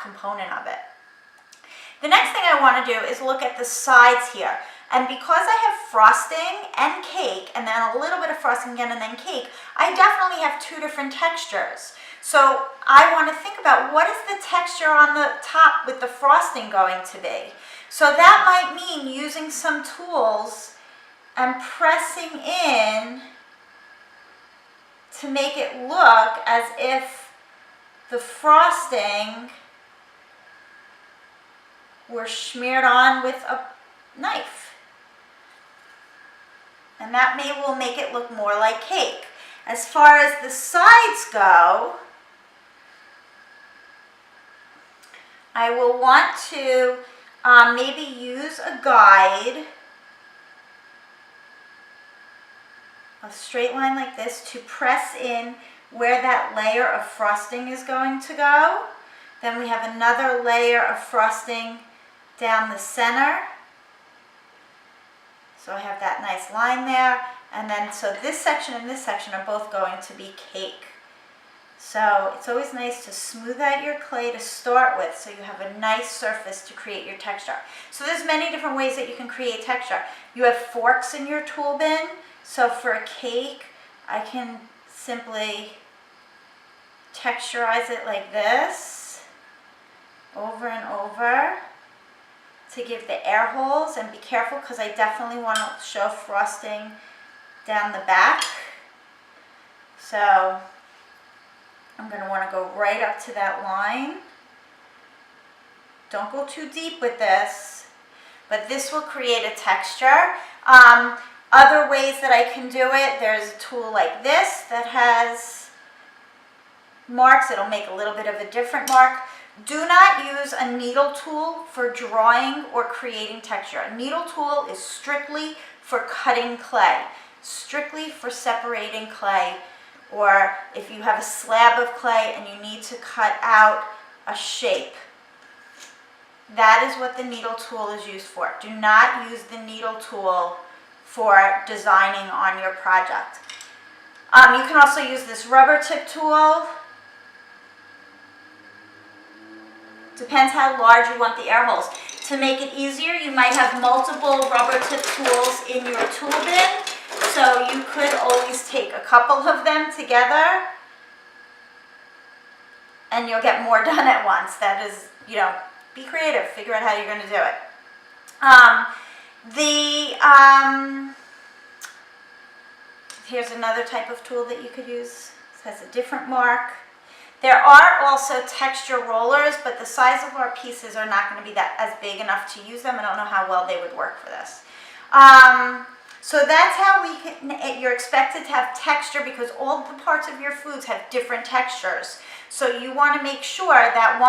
component of it. The next thing I want to do is look at the sides here. And because I have frosting and cake, and then a little bit of frosting again and then cake, I definitely have two different textures. So I want to think about what is the texture on the top with the frosting going to be. So that might mean using some tools and pressing in to make it look as if the frosting were smeared on with a knife. And that will make it look more like cake. As far as the sides go, I will want to maybe use a guide, a straight line like this, to press in where that layer of frosting is going to go. Then we have another layer of frosting down the center. So I have that nice line there. And then, so this section and this section are both going to be cake. So it's always nice to smooth out your clay to start with so you have a nice surface to create your texture. So there's many different ways that you can create texture. You have forks in your tool bin. So for a cake, I can simply texturize it like this, over and over, to give the air holes. And be careful because I definitely want to show frosting down the back. So I'm going to want to go right up to that line. Don't go too deep with this, but this will create a texture. Other ways that I can do it, there's a tool like this that has marks. It'll make a little bit of a different mark. Do not use a needle tool for drawing or creating texture. A needle tool is strictly for cutting clay, strictly for separating clay, or if you have a slab of clay and you need to cut out a shape. That is what the needle tool is used for. Do not use the needle tool for designing on your project. You can also use this rubber tip tool. Depends how large you want the air holes. To make it easier, you might have multiple rubber tip tools in your tool bin. So you could always take a couple of them together and you'll get more done at once. That is, be creative. Figure out how you're going to do it. Here's another type of tool that you could use. It has a different mark. There are also texture rollers, but the size of our pieces are not going to be as big enough to use them. I don't know how well they would work for this. So that's how you're expected to have texture, because all the parts of your foods have different textures. So you want to make sure that one